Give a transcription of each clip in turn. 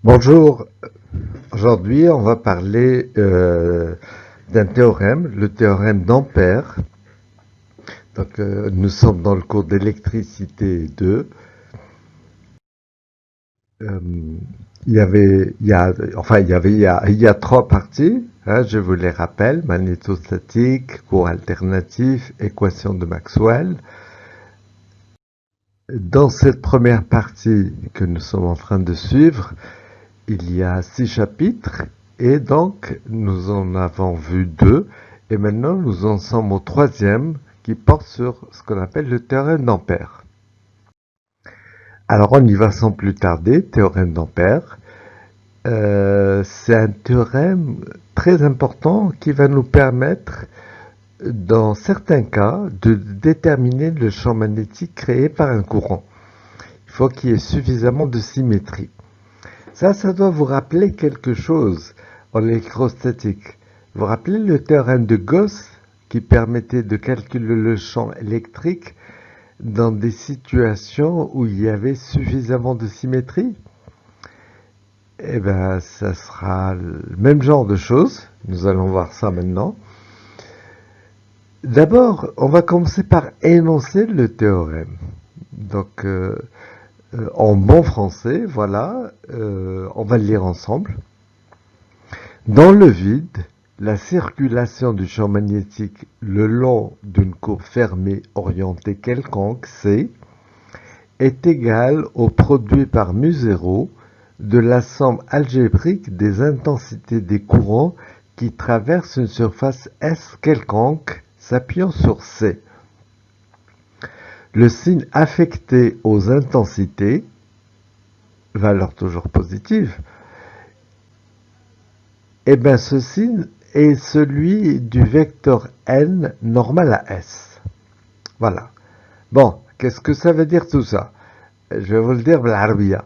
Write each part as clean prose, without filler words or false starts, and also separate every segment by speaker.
Speaker 1: Bonjour, aujourd'hui on va parler d'un théorème, le théorème d'Ampère. Nous sommes dans le cours d'électricité 2. Euh, il y a trois parties, hein, je vous les rappelle, magnétostatique, cours alternatif, équation de Maxwell. Dans cette première partie que nous sommes en train de suivre, il y a 6 chapitres et donc nous en avons vu 2 et maintenant nous en sommes au troisième qui porte sur ce qu'on appelle le théorème d'Ampère. Alors on y va sans plus tarder, théorème d'Ampère. C'est un théorème très important qui va nous permettre dans certains cas de déterminer le champ magnétique créé par un courant. Il faut qu'il y ait suffisamment de symétrie. Ça doit vous rappeler quelque chose en électrostatique. Vous rappelez le théorème de Gauss qui permettait de calculer le champ électrique dans des situations où il y avait suffisamment de symétrie? Eh bien, ça sera le même genre de choses. Nous allons voir ça maintenant. D'abord, on va commencer par énoncer le théorème. Donc, en bon français, voilà, on va le lire ensemble. Dans le vide, la circulation du champ magnétique le long d'une courbe fermée orientée quelconque, C, est égale au produit par μ0 de la somme algébrique des intensités des courants qui traversent une surface S quelconque s'appuyant sur C. Le signe affecté aux intensités, valeur toujours positive, eh bien, ce signe est celui du vecteur n normal à S. Voilà. Bon, qu'est-ce que ça veut dire tout ça? Je vais vous le dire بالعربية.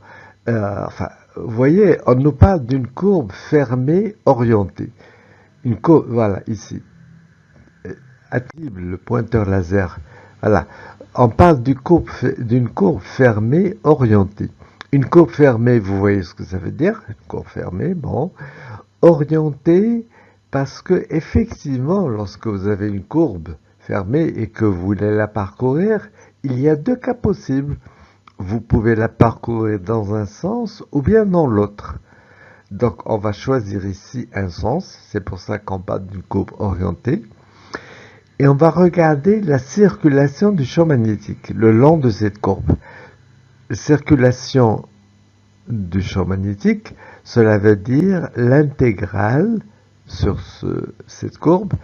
Speaker 1: Vous voyez, on nous parle d'une courbe fermée orientée. Une courbe, voilà, ici. Active le pointeur laser. Voilà. On parle d'une courbe fermée orientée. Une courbe fermée, vous voyez ce que ça veut dire? Une courbe fermée, bon. Orientée, parce que effectivement, lorsque vous avez une courbe fermée et que vous voulez la parcourir, il y a deux cas possibles. Vous pouvez la parcourir dans un sens ou bien dans l'autre. Donc on va choisir ici un sens, c'est pour ça qu'on parle d'une courbe orientée. Et on va regarder la circulation du champ magnétique le long de cette courbe. Circulation du champ magnétique, cela veut dire l'intégrale sur cette courbe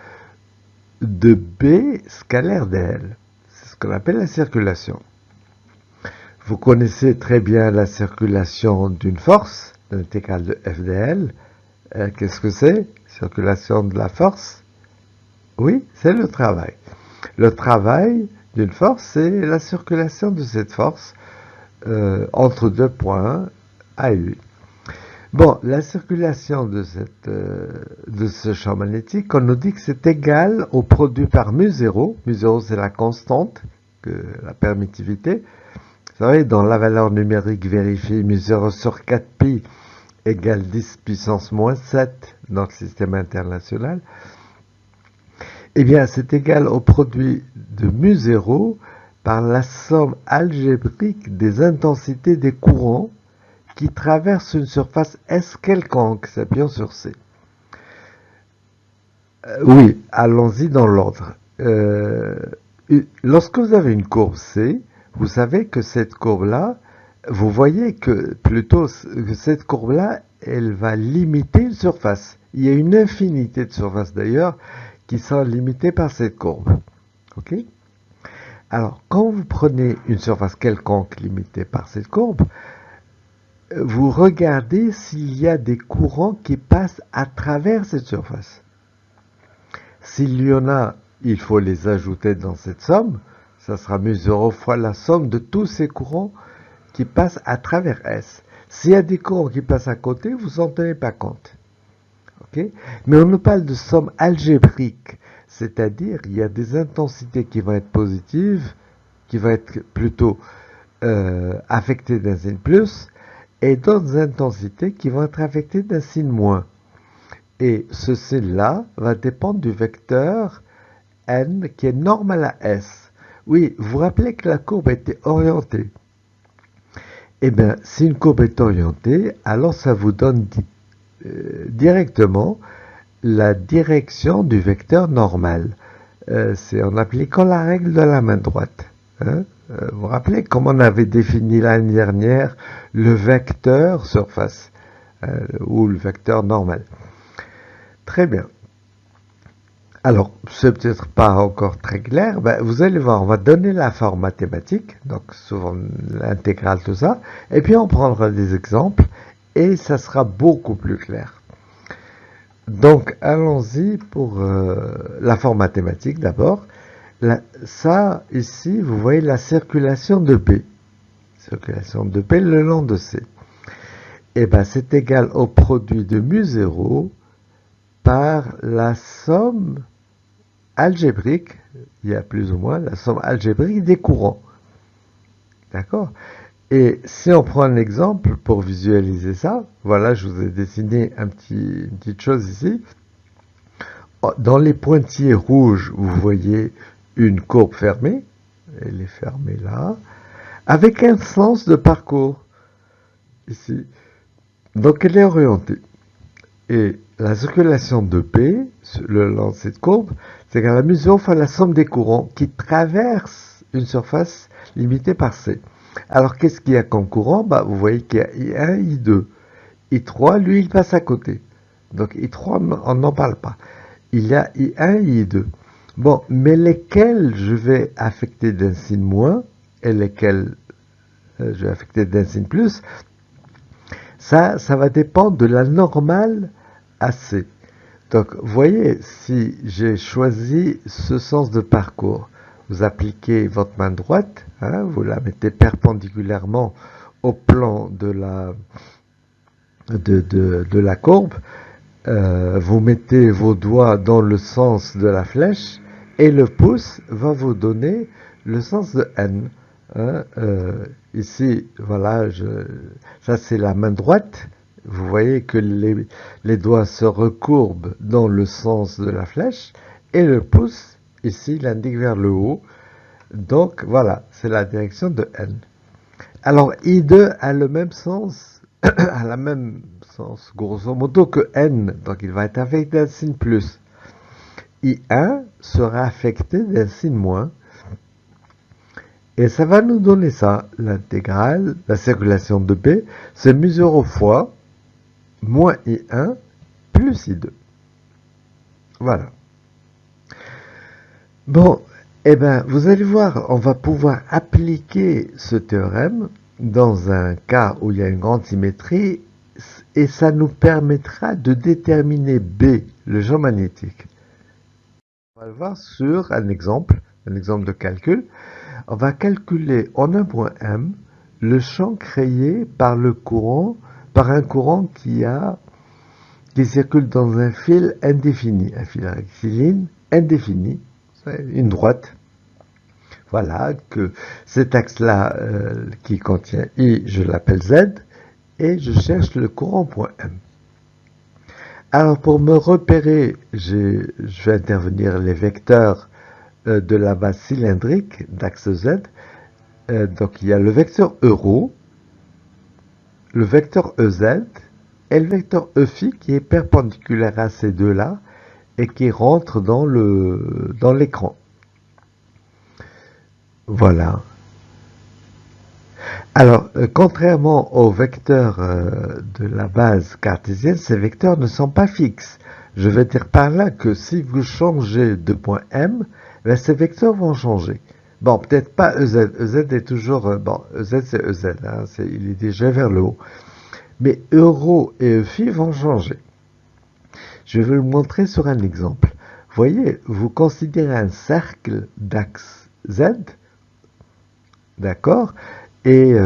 Speaker 1: de B scalaire dl. C'est ce qu'on appelle la circulation. Vous connaissez très bien la circulation d'une force, l'intégrale de F dl. Qu'est-ce que c'est? Circulation de la force? Oui, c'est le travail. Le travail d'une force, c'est la circulation de cette force entre deux points A et U. Bon, la circulation de ce champ magnétique, on nous dit que c'est égal au produit par μ0. μ0, c'est la constante, la permittivité. Vous savez, dans la valeur numérique vérifiée, μ0 sur 4pi égale 10 puissance moins 7 dans le système international. Eh bien, c'est égal au produit de μ0 par la somme algébrique des intensités des courants qui traverse une surface S quelconque, s'appuyant sur C. Oui, allons-y dans l'ordre. Lorsque vous avez une courbe C, vous savez que cette courbe-là, vous voyez que plutôt que cette courbe-là, elle va limiter une surface. Il y a une infinité de surfaces d'ailleurs qui sont limitées par cette courbe. Ok? Alors, quand vous prenez une surface quelconque limitée par cette courbe, vous regardez s'il y a des courants qui passent à travers cette surface. S'il y en a, il faut les ajouter dans cette somme. Ça sera μ0 fois la somme de tous ces courants qui passent à travers S. S'il y a des courants qui passent à côté, vous n'en tenez pas compte. Okay? Mais on nous parle de somme algébrique, c'est-à-dire il y a des intensités qui vont être positives, qui vont être plutôt affectées d'un signe plus, et d'autres intensités qui vont être affectées d'un signe moins. Et ce signe-là va dépendre du vecteur n qui est normal à S. Oui, vous vous rappelez que la courbe était orientée. Eh bien, si une courbe est orientée, alors ça vous donne directement la direction du vecteur normal. C'est en appliquant la règle de la main droite. Hein. Vous vous rappelez comment on avait défini l'année dernière le vecteur surface ou le vecteur normal. Très bien. Alors, c'est peut-être pas encore très clair. Ben, vous allez voir, on va donner la forme mathématique, donc souvent l'intégrale, tout ça, et puis on prendra des exemples et ça sera beaucoup plus clair. Donc, allons-y pour la forme mathématique d'abord. Ça, ici, vous voyez la circulation de B. Circulation de B le long de C. Et ben, c'est égal au produit de mu0 par la somme algébrique, il y a plus ou moins la somme algébrique des courants. D'accord? Et si on prend un exemple pour visualiser ça, voilà, je vous ai dessiné une petite chose ici. Dans les pointillés rouges, vous voyez une courbe fermée, elle est fermée là, avec un sens de parcours, ici. Donc elle est orientée. Et la circulation de P, le long de cette courbe, c'est qu'à la mesure fois la somme des courants qui traversent une surface limitée par C. Alors qu'est-ce qu'il y a comme courant? Bah, vous voyez qu'il y a I1, I2. I3, lui, il passe à côté. Donc I3, on n'en parle pas. Il y a I1, I2. Bon, mais lesquels je vais affecter d'un signe moins et lesquels je vais affecter d'un signe plus, ça va dépendre de la normale AC. Donc, vous voyez, si j'ai choisi ce sens de parcours, vous appliquez votre main droite, hein, vous la mettez perpendiculairement au plan de la courbe, vous mettez vos doigts dans le sens de la flèche et le pouce va vous donner le sens de N. Hein, ici, voilà, ça c'est la main droite. Vous voyez que les doigts se recourbent dans le sens de la flèche et le pouce, ici, il indique vers le haut. Donc voilà, c'est la direction de N. Alors I2 a le même sens, a la même sens grosso modo que N, donc il va être affecté d'un signe plus. I1 sera affecté d'un signe moins. Et ça va nous donner ça, l'intégrale, la circulation de B, c'est mu0 fois moins I1 plus I2. Voilà. Bon, eh bien, vous allez voir, on va pouvoir appliquer ce théorème dans un cas où il y a une grande symétrie et ça nous permettra de déterminer B, le champ magnétique. On va le voir sur un exemple de calcul. On va calculer en un point M le champ créé par un courant qui circule dans un fil indéfini, un fil rectiligne indéfini, une droite. Voilà, que cet axe-là qui contient I, je l'appelle Z, et je cherche le courant point M. Alors pour me repérer, je vais intervenir les vecteurs de la base cylindrique d'axe Z. Donc il y a le vecteur euro, le vecteur EZ et le vecteur EFI qui est perpendiculaire à ces deux-là et qui rentre dans l'écran. Voilà. Alors, contrairement aux vecteurs de la base cartésienne, ces vecteurs ne sont pas fixes. Je veux dire par là que si vous changez de point M, ben, ces vecteurs vont changer. Bon, peut-être pas EZ. EZ est toujours... bon, EZ c'est EZ, hein, il est déjà vers le haut. Mais euro et EFI vont changer. Je vais vous le montrer sur un exemple. Voyez, vous considérez un cercle d'axe Z, d'accord, et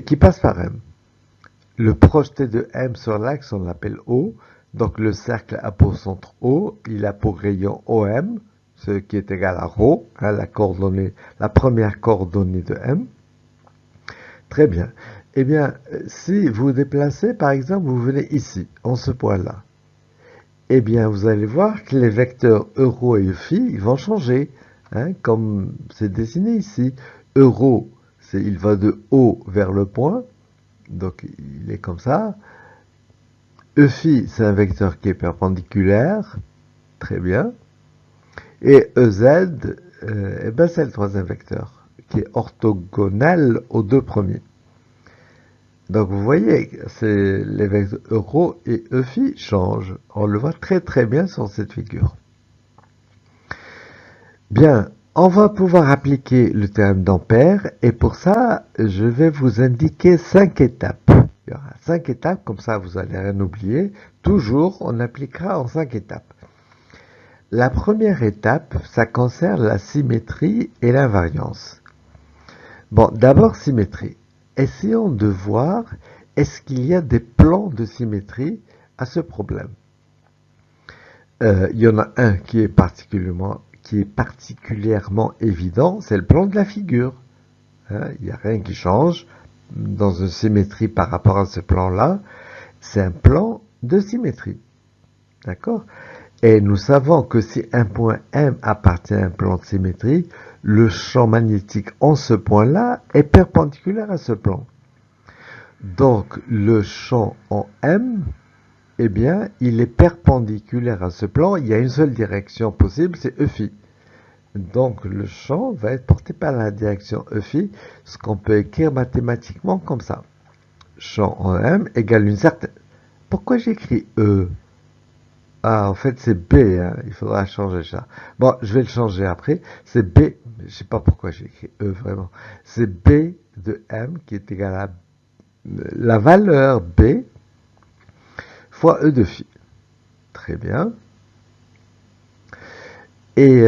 Speaker 1: qui passe par M. Le projeté de M sur l'axe, on l'appelle O. Donc le cercle a pour centre O, il a pour rayon OM, ce qui est égal à ρ, hein, la première coordonnée de M. Très bien. Eh bien, si vous vous déplacez, par exemple, vous venez ici, en ce point-là, eh bien, vous allez voir que les vecteurs euro et phi ils vont changer, hein, comme c'est dessiné ici. Euro, il va de haut vers le point, donc il est comme ça. Phi, c'est un vecteur qui est perpendiculaire, très bien. Et EZ, eh ben, c'est le troisième vecteur, qui est orthogonal aux deux premiers. Donc vous voyez, les vecteurs euro et phi changent. On le voit très très bien sur cette figure. Bien, on va pouvoir appliquer le théorème d'Ampère et pour ça, je vais vous indiquer 5 étapes. Il y aura 5 étapes, comme ça vous allez rien oublier. Toujours, on appliquera en 5 étapes. La première étape, ça concerne la symétrie et l'invariance. Bon, d'abord symétrie. Essayons de voir, est-ce qu'il y a des plans de symétrie à ce problème? Il y en a un qui est particulièrement évident, c'est le plan de la figure. Hein, il n'y a rien qui change dans une symétrie par rapport à ce plan-là. C'est un plan de symétrie. D'accord? Et nous savons que si un point M appartient à un plan de symétrie, le champ magnétique en ce point-là est perpendiculaire à ce plan. Donc le champ en M, eh bien, il est perpendiculaire à ce plan. Il y a une seule direction possible, c'est phi. Donc le champ va être porté par la direction phi, ce qu'on peut écrire mathématiquement comme ça. Champ en M égale une certaine... Pourquoi j'écris E? Ah, en fait, c'est B, hein. Il faudra changer ça. Bon, je vais le changer après. C'est B, je sais pas pourquoi j'ai écrit E vraiment. C'est B de M qui est égal à la valeur B fois E de phi. Très bien. Et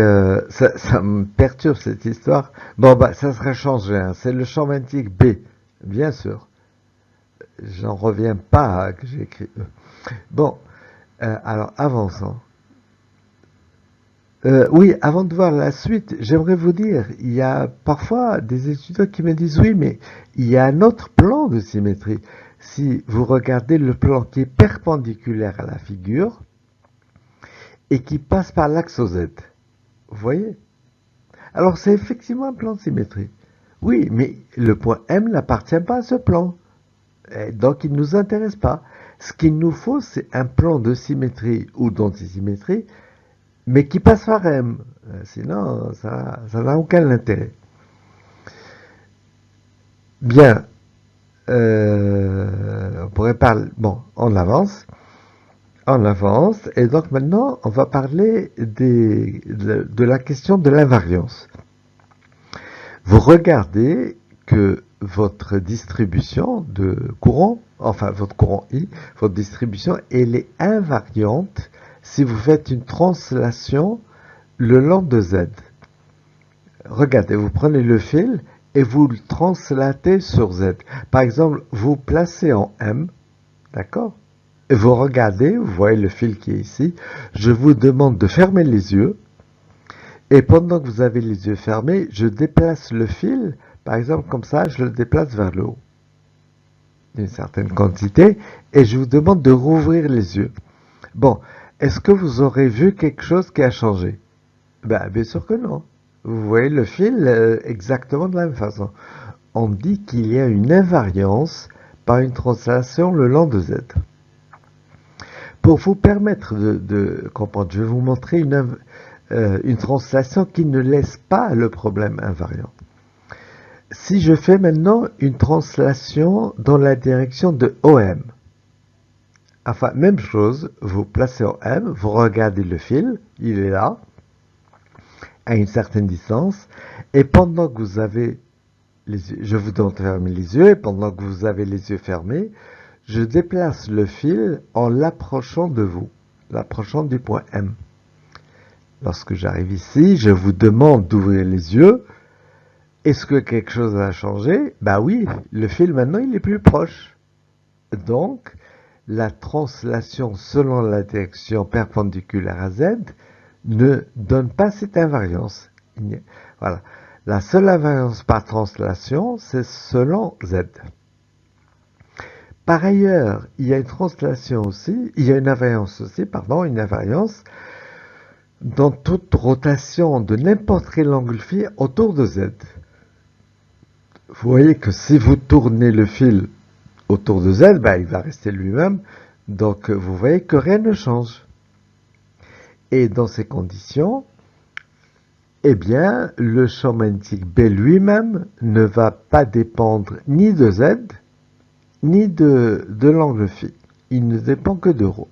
Speaker 1: ça me perturbe cette histoire. Bon, bah, ça sera changé, hein. C'est le champ magnétique B, bien sûr. J'en reviens pas à que j'ai écrit E. Bon, alors avançons. Oui, avant de voir la suite, j'aimerais vous dire, il y a parfois des étudiants qui me disent oui, mais il y a un autre plan de symétrie. Si vous regardez le plan qui est perpendiculaire à la figure et qui passe par l'axe OZ, vous voyez? Alors c'est effectivement un plan de symétrie. Oui, mais le point M n'appartient pas à ce plan. Et donc il ne nous intéresse pas. Ce qu'il nous faut, c'est un plan de symétrie ou d'antisymétrie mais qui passe par M. Sinon, ça n'a aucun intérêt. Bien, on pourrait parler... Bon, on avance. On avance. Et donc maintenant, on va parler de la question de l'invariance. Vous regardez que votre distribution de courant, enfin votre courant I, votre distribution, elle est invariante si vous faites une translation le long de Z. Regardez, vous prenez le fil et vous le translatez sur Z. Par exemple, vous placez en M, d'accord? Et vous regardez, vous voyez le fil qui est ici. Je vous demande de fermer les yeux. Et pendant que vous avez les yeux fermés, je déplace le fil, par exemple comme ça, je le déplace vers le haut d'une certaine quantité, et je vous demande de rouvrir les yeux. Bon, est-ce que vous aurez vu quelque chose qui a changé? Ben, bien sûr que non. Vous voyez le fil exactement de la même façon. On dit qu'il y a une invariance par une translation le long de Z. Pour vous permettre de comprendre, je vais vous montrer une translation qui ne laisse pas le problème invariant. Si je fais maintenant une translation dans la direction de OM, enfin, même chose, vous placez en M, vous regardez le fil, il est là, à une certaine distance, et pendant que vous avez les yeux, je vous demande de fermer les yeux, et pendant que vous avez les yeux fermés, je déplace le fil en l'approchant de vous, l'approchant du point M. Lorsque j'arrive ici, je vous demande d'ouvrir les yeux. Est-ce que quelque chose a changé? Ben oui, le fil maintenant il est plus proche. Donc, la translation selon la direction perpendiculaire à Z ne donne pas cette invariance. Voilà. La seule invariance par translation, c'est selon Z. Par ailleurs, il y a une translation aussi, il y a une invariance aussi, pardon, une invariance dans toute rotation de n'importe quel angle phi autour de Z. Vous voyez que si vous tournez le fil autour de Z, ben, il va rester lui-même. Donc, vous voyez que rien ne change. Et dans ces conditions, eh bien, le champ magnétique B lui-même ne va pas dépendre ni de Z, ni de l'angle phi. Il ne dépend que de ρ.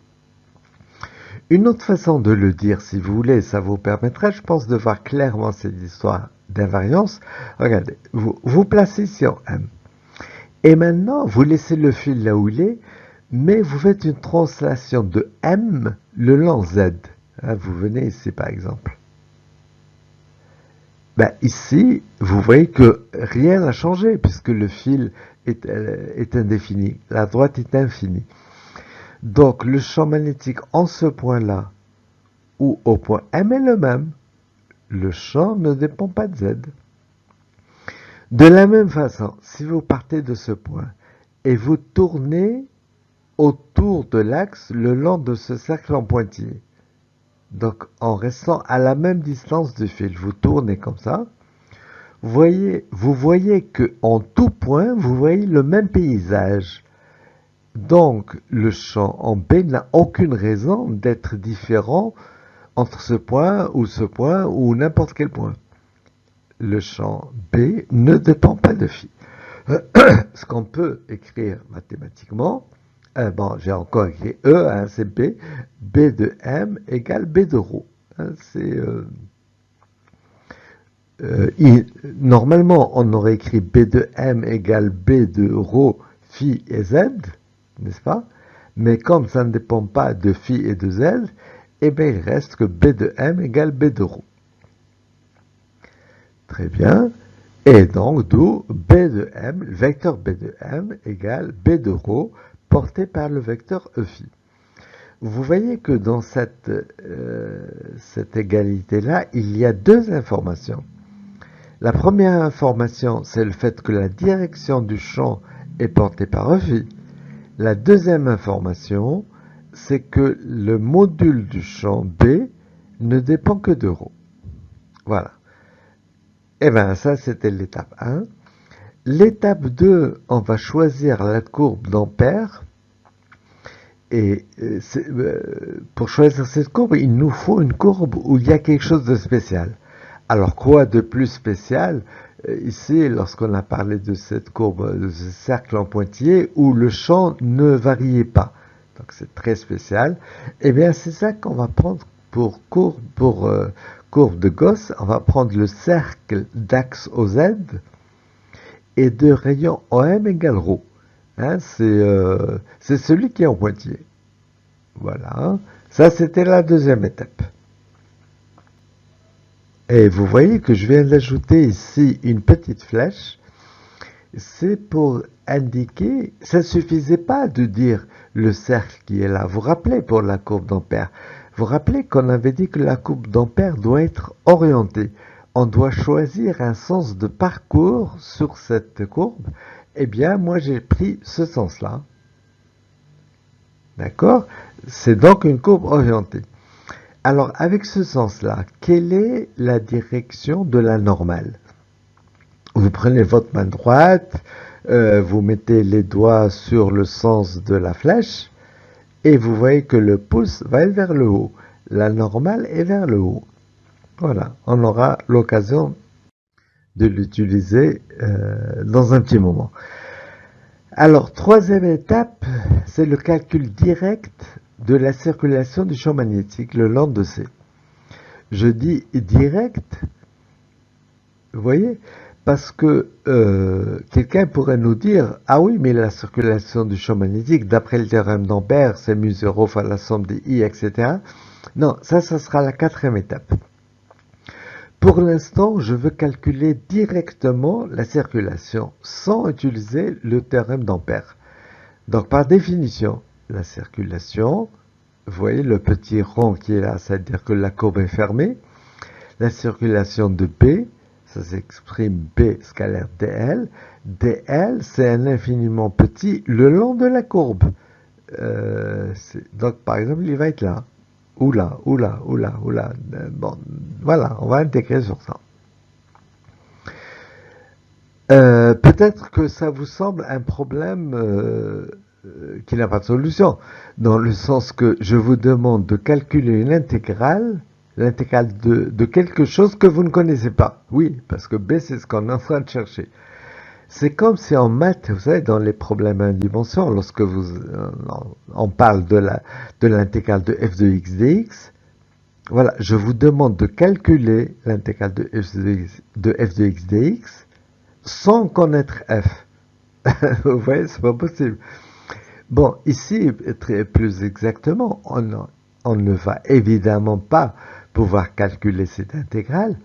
Speaker 1: Une autre façon de le dire, si vous voulez, ça vous permettrait, je pense, de voir clairement cette histoire d'invariance. Regardez, vous placez sur M. Et maintenant, vous laissez le fil là où il est, mais vous faites une translation de M le long Z. Vous venez ici, par exemple. Ben, ici, vous voyez que rien n'a changé, puisque le fil est indéfini. La droite est infinie. Donc, le champ magnétique en ce point-là, ou au point M est le même. Le champ ne dépend pas de Z. De la même façon, si vous partez de ce point et vous tournez autour de l'axe le long de ce cercle en pointillé, donc en restant à la même distance du fil, vous tournez comme ça, vous voyez que en tout point, vous voyez le même paysage. Donc, le champ en B n'a aucune raison d'être différent entre ce point ou n'importe quel point. Le champ B ne dépend pas de phi. Ce qu'on peut écrire mathématiquement, bon, j'ai encore écrit E, hein, c'est B, B de M égale B de ρ. Hein, normalement, on aurait écrit B de M égale B de ρ, phi et Z, n'est-ce pas? Mais comme ça ne dépend pas de phi et de Z, eh bien, il reste que B de M égale B de ρ. Très bien. Et donc, d'où B de M, le vecteur B de M égale B de ρ porté par le vecteur E phi. Vous voyez que dans cette égalité-là, il y a deux informations. La première information, c'est le fait que la direction du champ est portée par E phi. La deuxième information, c'est que le module du champ B ne dépend que de ρ. Voilà. Eh bien, ça, c'était l'étape 1. L'étape 2, on va choisir la courbe d'Ampère. Et pour choisir cette courbe, il nous faut une courbe où il y a quelque chose de spécial. Alors, quoi de plus spécial ici, lorsqu'on a parlé de cette courbe, de ce cercle en pointillé, où le champ ne variait pas. Donc, c'est très spécial. Eh bien, c'est ça qu'on va prendre pour courbe de Gauss. On va prendre le cercle d'axe OZ et de rayon OM égale ρ. Hein, c'est celui qui est en pointillé. Voilà. Ça, c'était la deuxième étape. Et vous voyez que je viens d'ajouter ici une petite flèche. C'est pour indiquer, ça ne suffisait pas de dire le cercle qui est là. Vous vous rappelez pour la courbe d'Ampère, vous vous rappelez qu'on avait dit que la courbe d'Ampère doit être orientée. On doit choisir un sens de parcours sur cette courbe. Eh bien, moi, j'ai pris ce sens-là. D'accord? C'est donc une courbe orientée. Alors, avec ce sens-là, quelle est la direction de la normale? Vous prenez votre main droite, vous mettez les doigts sur le sens de la flèche, et vous voyez que le pouce va être vers le haut. La normale est vers le haut. Voilà, on aura l'occasion de l'utiliser dans un petit moment. Alors, troisième étape, c'est le calcul direct de la circulation du champ magnétique le long de C. Je dis direct, vous voyez, parce que quelqu'un pourrait nous dire, ah oui, mais la circulation du champ magnétique, d'après le théorème d'Ampère, c'est mu0 fois la somme des I, etc. Non, ça sera la quatrième étape. Pour l'instant, je veux calculer directement la circulation sans utiliser le théorème d'Ampère. Donc, par définition, la circulation, vous voyez le petit rond qui est là, c'est-à-dire que la courbe est fermée. La circulation de B, ça s'exprime B scalaire dl. dl, c'est un infiniment petit le long de la courbe. Donc, par exemple, il va être là. Ou là, ou là, ou là, ou là. Bon, voilà, on va intégrer sur ça. Peut-être que ça vous semble un problème qui n'a pas de solution, dans le sens que je vous demande de calculer une intégrale, l'intégrale de quelque chose que vous ne connaissez pas. Oui, parce que B, c'est ce qu'on est en train de chercher. C'est comme si en maths, vous savez, dans les problèmes à une dimension, lorsque on parle de l'intégrale de f de x dx, voilà, je vous demande de calculer l'intégrale de f de x dx sans connaître f. Vous voyez, c'est pas possible. Bon, ici, plus exactement, on ne va évidemment pas pouvoir calculer cette intégrale,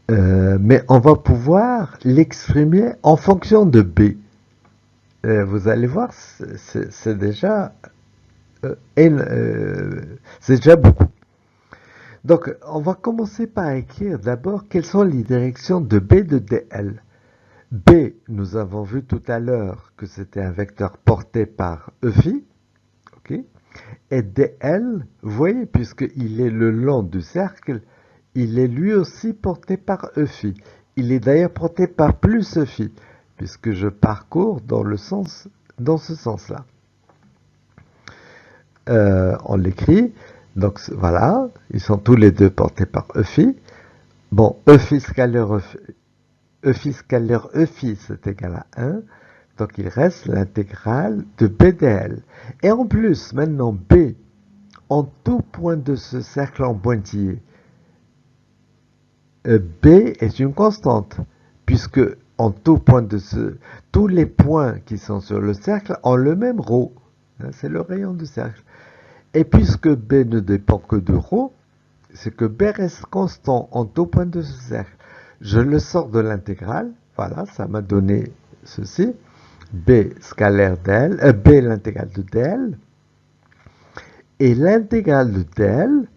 Speaker 1: mais on va pouvoir l'exprimer en fonction de b. Vous allez voir, c'est déjà beaucoup. Donc, on va commencer par écrire d'abord quelles sont les directions de b de dl. B, nous avons vu tout à l'heure que c'était un vecteur porté par phi, ok? Et dl, vous voyez, puisqu'il est le long du cercle, il est lui aussi porté par phi. Il est d'ailleurs porté par plus phi, puisque je parcours dans ce sens-là. On l'écrit, donc voilà, ils sont tous les deux portés par phi. Bon, phi scalaire phi, c'est égal à 1. Donc il reste l'intégrale de b dl. Et en plus, maintenant b, en tout point de ce cercle en pointillé, b est une constante, puisque en tout point tous les points qui sont sur le cercle ont le même ρ. C'est le rayon du cercle. Et puisque b ne dépend que de ρ, c'est que b reste constant en tout point de ce cercle. Je le sors de l'intégrale, voilà, ça m'a donné ceci, b scalaire dl, b l'intégrale de dl, et l'intégrale de dl,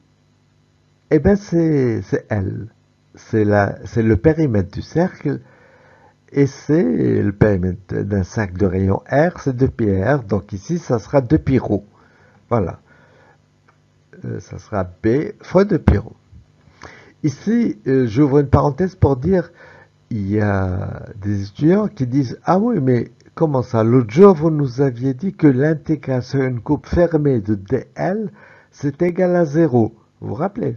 Speaker 1: eh ben c'est L, c'est le périmètre du cercle, et c'est le périmètre d'un cercle de rayon R, c'est 2πr, donc ici ça sera 2πρ, voilà, ça sera b fois 2πρ. Ici, j'ouvre une parenthèse pour dire, il y a des étudiants qui disent « Ah oui, mais comment ça? L'autre jour, vous nous aviez dit que l'intégrale sur une coupe fermée de dl, c'est égal à 0. » Vous vous rappelez?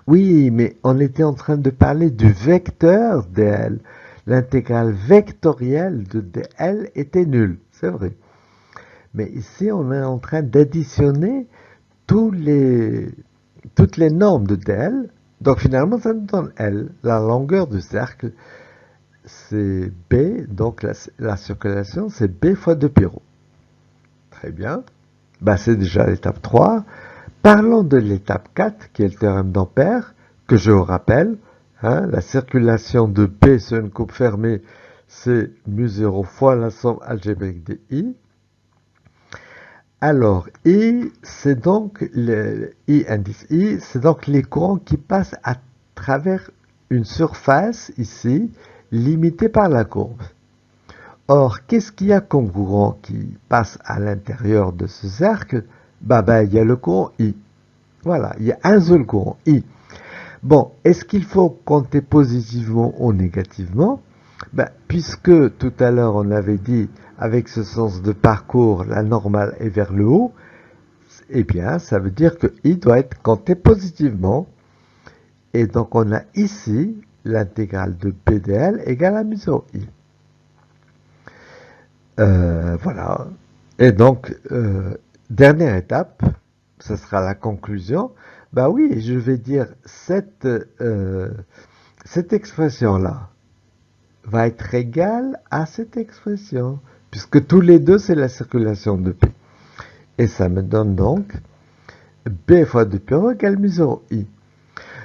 Speaker 1: Oui, mais on était en train de parler du vecteur dl. L'intégrale vectorielle de dl était nulle, c'est vrai. Mais ici, on est en train d'additionner toutes les normes de dl. Donc finalement, ça nous donne L. La longueur du cercle, c'est B. Donc la circulation, c'est B fois 2πρ. Très bien. Ben, c'est déjà l'étape 3. Parlons de l'étape 4, qui est le théorème d'Ampère, que je vous rappelle. La circulation de B sur une coupe fermée, c'est μ0 fois la somme algébrique des I. Alors, I, c'est donc indice I, c'est donc les courants qui passent à travers une surface ici, limitée par la courbe. Or, qu'est-ce qu'il y a comme courant qui passe à l'intérieur de ce cercle? Il y a le courant I. Voilà, il y a un seul courant, I. Bon, est-ce qu'il faut compter positivement ou négativement? Puisque tout à l'heure on avait dit avec ce sens de parcours, la normale est vers le haut, eh bien, ça veut dire que I doit être compté positivement. Et donc, on a ici l'intégrale de BDL égale à μ0 I. Voilà. Et donc, dernière étape, ce sera la conclusion. Oui, je vais dire cette expression-là va être égale à cette expression, puisque tous les deux, c'est la circulation de P. Et ça me donne donc B fois 2πρ égale μ0 I.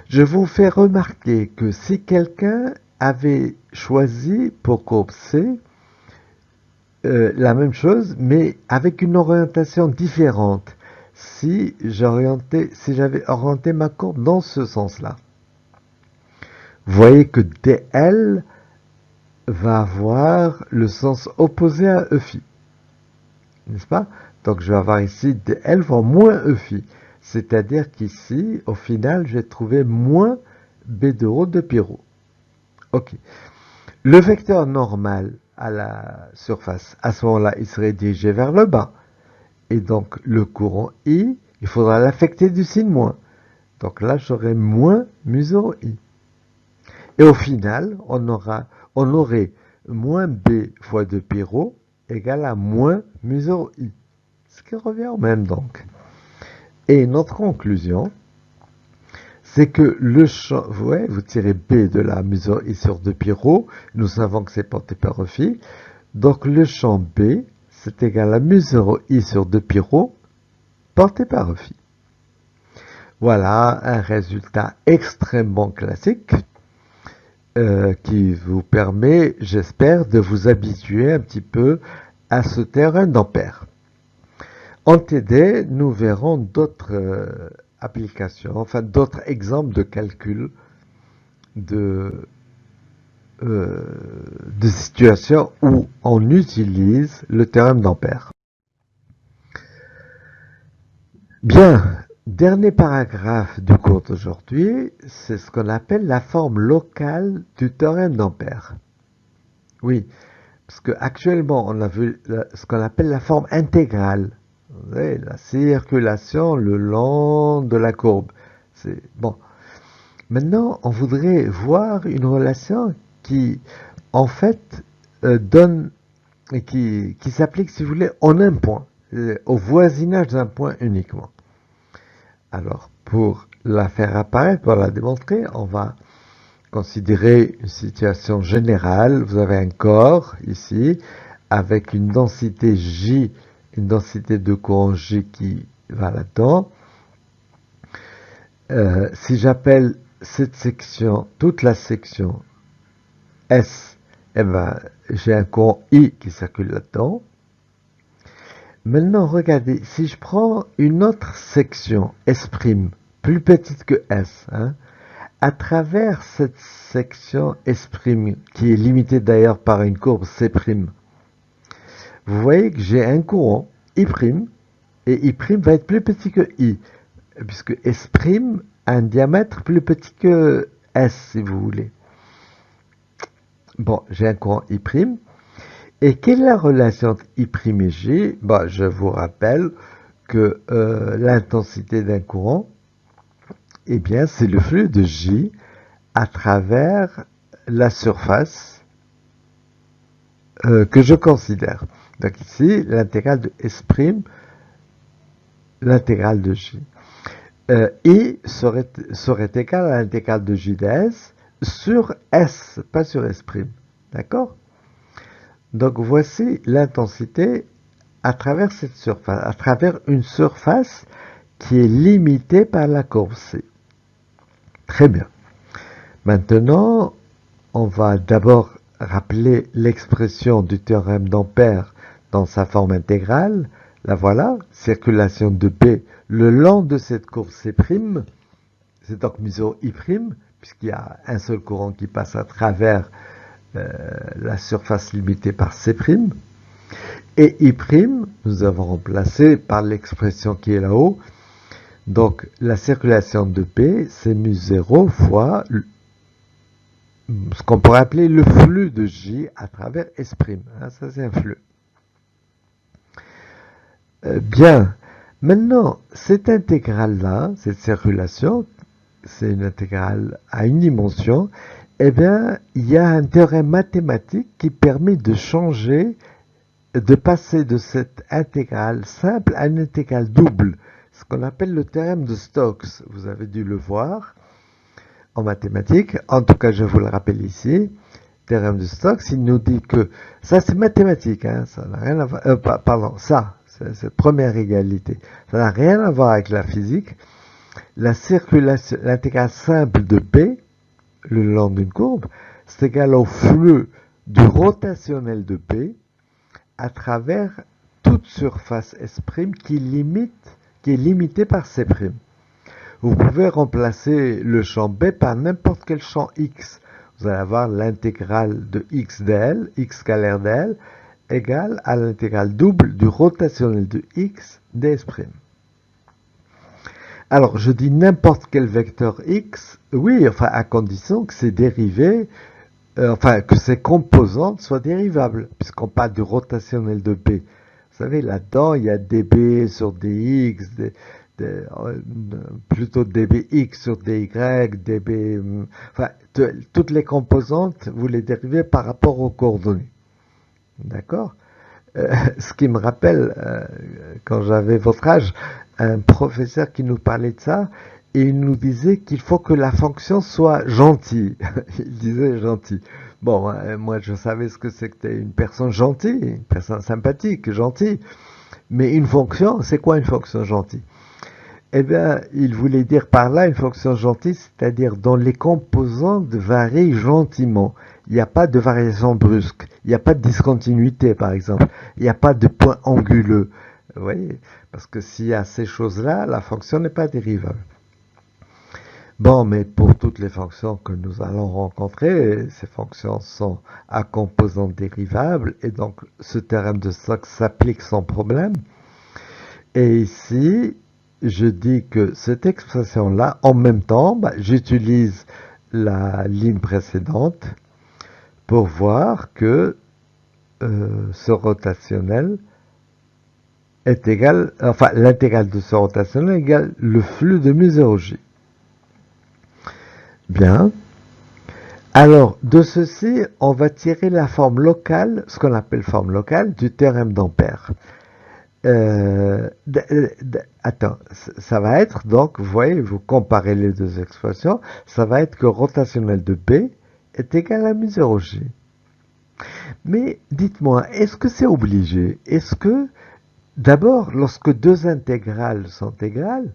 Speaker 1: Je vous fais remarquer que si quelqu'un avait choisi pour courbe C, la même chose, mais avec une orientation différente, si j'avais orienté ma courbe dans ce sens-là. vous voyez que dl va avoir le sens opposé à EφI, n'est-ce pas? Donc je vais avoir ici dl fois moins EφI, c'est-à-dire qu'ici, au final, j'ai trouvé moins B de rho de pi rho. Ok. Le vecteur normal à la surface, à ce moment-là, il serait dirigé vers le bas. Et donc, le courant I, il faudra l'affecter du signe moins. Donc là, j'aurai moins mu 0 I. Et au final, on aurait moins B fois 2 pi rho égale à moins mu 0 I. Ce qui revient au même donc. Et notre conclusion, c'est que le champ, ouais, vous tirez B de la mu 0 I sur 2 pi rho, nous savons que c'est porté par EφI. Donc le champ B, c'est égal à mu 0 I sur 2 pi rho porté par EφI. Voilà un résultat extrêmement classique qui vous permet, j'espère, de vous habituer un petit peu à ce théorème d'Ampère. En TD, nous verrons d'autres applications, enfin d'autres exemples de calcul de situations où on utilise le théorème d'Ampère. Bien, dernier paragraphe du cours d'aujourd'hui, c'est ce qu'on appelle la forme locale du théorème d'Ampère. Oui, parce qu'actuellement, on a vu ce qu'on appelle la forme intégrale. Vous voyez, la circulation le long de la courbe. C'est bon. Maintenant, on voudrait voir une relation qui, en fait, donne et qui s'applique, si vous voulez, en un point, au voisinage d'un point uniquement. Alors, pour la faire apparaître, pour la démontrer, on va considérer une situation générale. Vous avez un corps ici avec une densité J, une densité de courant J qui va là-dedans. Si j'appelle cette section, toute la section S, eh ben, j'ai un courant I qui circule là-dedans. Maintenant, regardez, si je prends une autre section S', plus petite que S, hein, à travers cette section S', qui est limitée d'ailleurs par une courbe C', vous voyez que j'ai un courant I', et I' va être plus petit que I, puisque S' a un diamètre plus petit que S, si vous voulez. Bon, j'ai un courant I'. Et quelle est la relation entre I' et J? Bon, je vous rappelle que l'intensité d'un courant, eh bien, c'est le flux de J à travers la surface que je considère. Donc ici, l'intégrale de S', l'intégrale de J. I serait égal à l'intégrale de J de S sur S, pas sur S'. D'accord? Donc voici l'intensité à travers cette surface, à travers une surface qui est limitée par la courbe C. Très bien. Maintenant, on va d'abord rappeler l'expression du théorème d'Ampère dans sa forme intégrale. La voilà, circulation de B le long de cette courbe C', c'est donc mu 0 I', puisqu'il y a un seul courant qui passe à travers la surface limitée par C'. Et I', nous avons remplacé par l'expression qui est là-haut. Donc, la circulation de B, c'est mu 0 fois ce qu'on pourrait appeler le flux de J à travers S'. Hein, ça, c'est un flux. Bien. Maintenant, cette intégrale-là, cette circulation, c'est une intégrale à une dimension, eh bien, il y a un théorème mathématique qui permet de changer, de passer de cette intégrale simple à une intégrale double, ce qu'on appelle le théorème de Stokes. Vous avez dû le voir en mathématiques. En tout cas, je vous le rappelle ici. Théorème de Stokes, il nous dit que ça, c'est mathématique, hein, ça n'a rien à voir. Pardon, ça, c'est cette première égalité. Ça n'a rien à voir avec la physique. La circulation, l'intégrale simple de B, le long d'une courbe, c'est égal au flux du rotationnel de B à travers toute surface S' qui est limitée par C'. Vous pouvez remplacer le champ B par n'importe quel champ X. Vous allez avoir l'intégrale de X dl, X scalaire dl, égale à l'intégrale double du rotationnel de X ds'. Alors, je dis n'importe quel vecteur X, oui, enfin, à condition que ces dérivés, que ces composantes soient dérivables, puisqu'on parle du rotationnel de B. Vous savez, là-dedans, il y a dB sur dx, plutôt dBx sur dy, dB, enfin, toutes les composantes, vous les dérivez par rapport aux coordonnées. D'accord? Ce qui me rappelle, quand j'avais votre âge, un professeur qui nous parlait de ça, et il nous disait qu'il faut que la fonction soit gentille. Il disait gentil. Bon, moi je savais ce que c'était une personne gentille, une personne sympathique, gentille. Mais une fonction, c'est quoi une fonction gentille? Eh bien, il voulait dire par là une fonction gentille, c'est-à-dire dont les composantes varient gentiment. Il n'y a pas de variation brusque, il n'y a pas de discontinuité par exemple, il n'y a pas de point anguleux. Vous voyez? Parce que s'il y a ces choses-là, la fonction n'est pas dérivable. Bon, mais pour toutes les fonctions que nous allons rencontrer, ces fonctions sont à composantes dérivables, et donc ce théorème de Stokes s'applique sans problème. Et ici, je dis que cette expression-là, en même temps, j'utilise la ligne précédente pour voir que ce rotationnel est égal, enfin l'intégrale de ce rotationnel égale le flux de mu 0j. Bien. Alors, de ceci, on va tirer la forme locale, ce qu'on appelle forme locale, du théorème d'Ampère. Attends, ça va être, donc, vous voyez, vous comparez les deux expressions, ça va être que rotationnel de B est égal à mu 0j. Mais dites-moi, est-ce que c'est obligé? Est-ce que, d'abord, lorsque deux intégrales sont égales,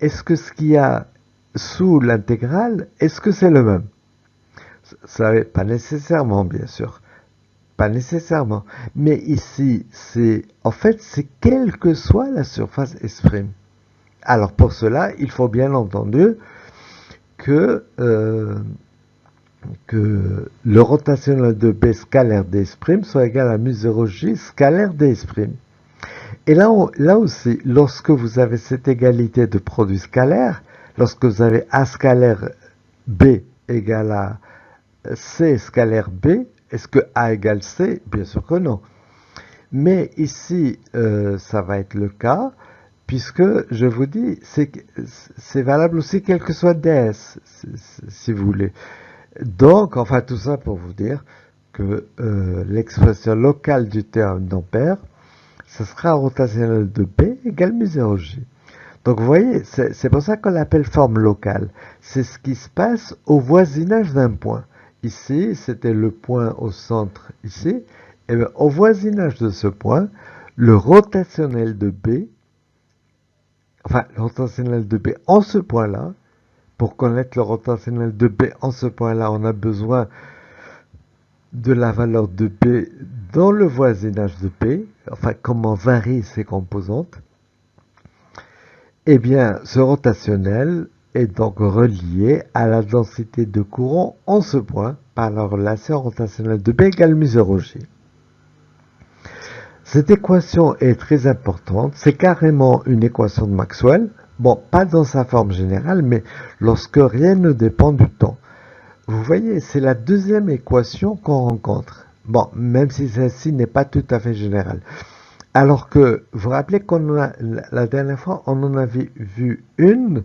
Speaker 1: est-ce que ce qu'il y a sous l'intégrale, est-ce que c'est le même? Ça, pas nécessairement, bien sûr. Pas nécessairement. Mais ici, en fait, c'est quelle que soit la surface S'. Alors, pour cela, il faut bien entendu que le rotationnel de B scalaire ds' soit égal à mu 0j scalaire ds'. Et là aussi, lorsque vous avez cette égalité de produit scalaire, lorsque vous avez A scalaire B égale à C scalaire B, est-ce que A égale C? Bien sûr que non. Mais ici, ça va être le cas, puisque, je vous dis, c'est valable aussi quel que soit ds, si vous voulez. Donc, enfin, tout ça pour vous dire que l'expression locale du théorème d'Ampère, ce sera rotationnel de B égale mu 0j. Donc, vous voyez, c'est pour ça qu'on l'appelle forme locale. C'est ce qui se passe au voisinage d'un point. Ici, c'était le point au centre, ici. Et bien, au voisinage de ce point, le rotationnel de B, enfin, le rotationnel de B en ce point-là, pour connaître le rotationnel de B en ce point-là, on a besoin de la valeur de B dans le voisinage de B, enfin, comment varient ces composantes. Eh bien, ce rotationnel est donc relié à la densité de courant en ce point par la relation rotationnelle de B égale mu 0j. Cette équation est très importante, c'est carrément une équation de Maxwell, bon, pas dans sa forme générale, mais lorsque rien ne dépend du temps. Vous voyez, c'est la deuxième équation qu'on rencontre. Bon, même si celle-ci n'est pas tout à fait générale. Alors que, vous vous rappelez la dernière fois, on en avait vu une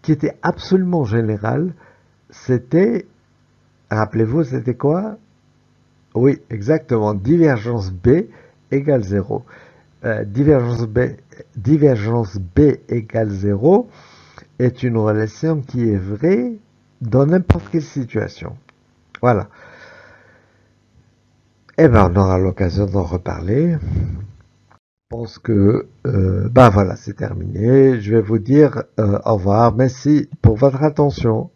Speaker 1: qui était absolument générale. C'était, rappelez-vous, c'était quoi? Oui, exactement, divergence B égale 0. Divergence B égale 0 est une relation qui est vraie dans n'importe quelle situation. Voilà. Eh bien, on aura l'occasion d'en reparler. Je pense que, voilà, c'est terminé. Je vais vous dire au revoir. Merci pour votre attention.